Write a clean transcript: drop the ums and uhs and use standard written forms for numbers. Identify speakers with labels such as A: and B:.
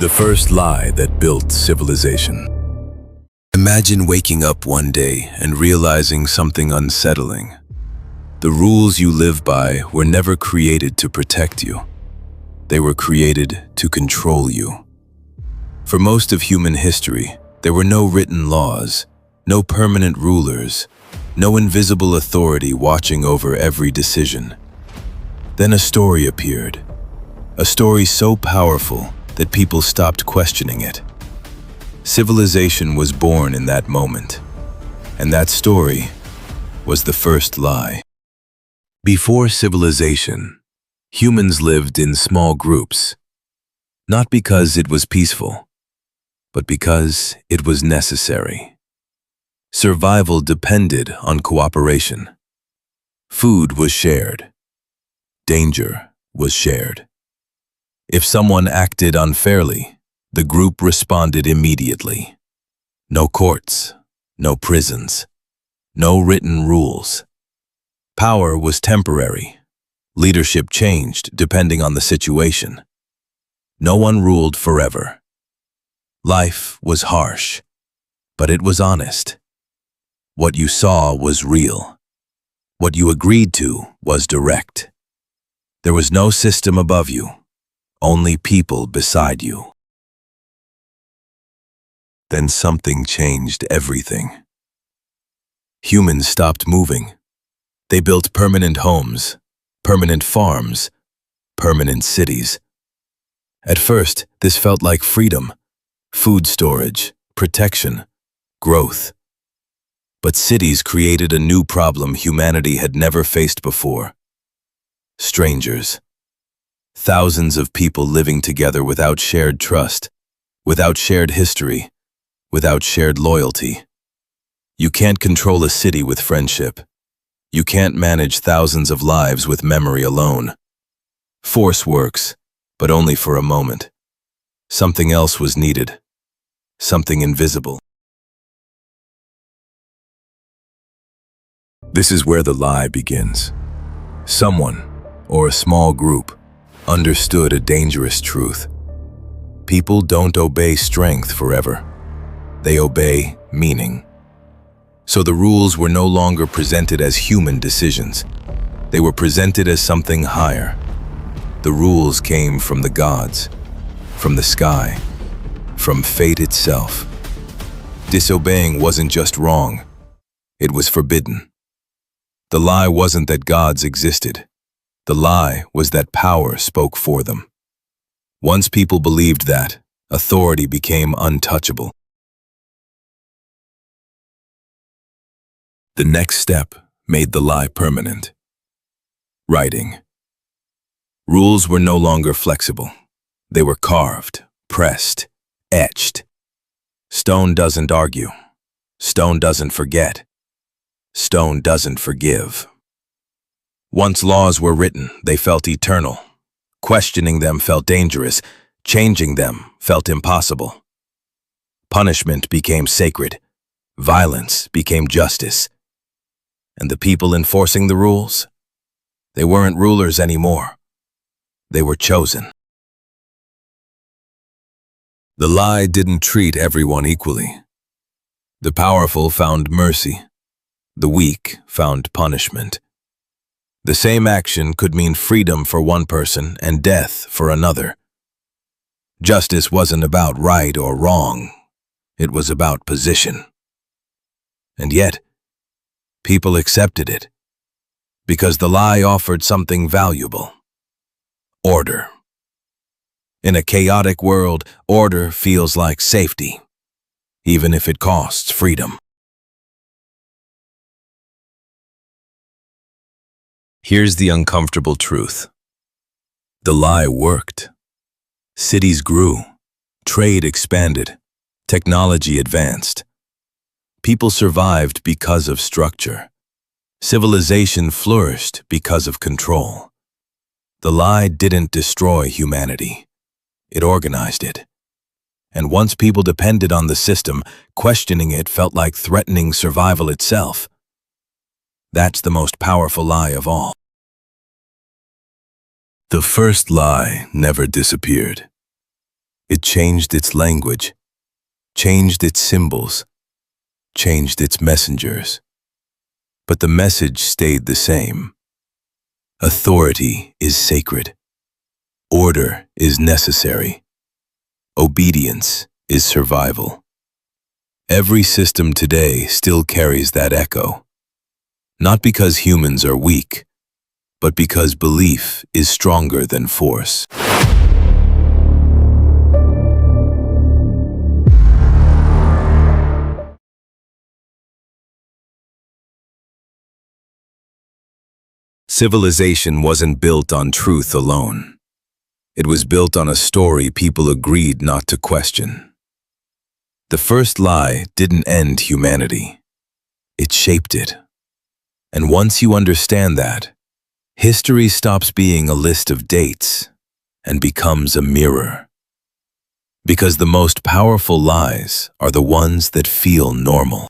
A: The first lie that built civilization. Imagine waking up one day and realizing something unsettling. The rules you live by were never created to protect you. They were created to control you. For most of human history, there were no written laws, no permanent rulers, no invisible authority watching over every decision. Then a story appeared, a story so powerful that people stopped questioning it. Civilization was born in that moment, and that story was the first lie. Before civilization, humans lived in small groups, not because it was peaceful, but because it was necessary. Survival depended on cooperation. Food was shared. Danger was shared. If someone acted unfairly, the group responded immediately. No courts, no prisons, no written rules. Power was temporary. Leadership changed depending on the situation. No one ruled forever. Life was harsh, but it was honest. What you saw was real. What you agreed to was direct. There was no system above you, only people beside you. Then something changed everything. Humans stopped moving. They built permanent homes, permanent farms, permanent cities. At first, this felt like freedom, food storage, protection, growth. But cities created a new problem humanity had never faced before. Strangers. Thousands of people living together without shared trust, without shared history, without shared loyalty. You can't control a city with friendship. You can't manage thousands of lives with memory alone. Force works, but only for a moment. Something else was needed. Something invisible. This is where the lie begins. Someone, or a small group, understood a dangerous truth. People don't obey strength forever. They obey meaning. So the rules were no longer presented as human decisions. They were presented as something higher. The rules came from the gods, from the sky, from fate itself. Disobeying wasn't just wrong, it was forbidden. The lie wasn't that gods existed. The lie was that power spoke for them. Once people believed that, authority became untouchable. The next step made the lie permanent. Writing. Rules were no longer flexible. They were carved, pressed, etched. Stone doesn't argue. Stone doesn't forget. Stone doesn't forgive. Once laws were written, they felt eternal. Questioning them felt dangerous. Changing them felt impossible. Punishment became sacred. Violence became justice. And the people enforcing the rules? They weren't rulers anymore. They were chosen. The lie didn't treat everyone equally. The powerful found mercy. The weak found punishment. The same action could mean freedom for one person and death for another. Justice wasn't about right or wrong. It was about position. And yet, people accepted it because the lie offered something valuable. Order. In a chaotic world, order feels like safety, even if it costs freedom. Here's the uncomfortable truth. The lie worked. Cities grew, trade expanded, technology advanced. People survived because of structure. Civilization flourished because of control. The lie didn't destroy humanity. It organized it. And once people depended on the system, questioning it felt like threatening survival itself. That's the most powerful lie of all. The first lie never disappeared. It changed its language, changed its symbols, changed its messengers. But the message stayed the same. Authority is sacred. Order is necessary. Obedience is survival. Every system today still carries that echo. Not because humans are weak, but because belief is stronger than force. Civilization wasn't built on truth alone. It was built on a story people agreed not to question. The first lie didn't end humanity. It shaped it. And once you understand that, history stops being a list of dates and becomes a mirror. Because the most powerful lies are the ones that feel normal.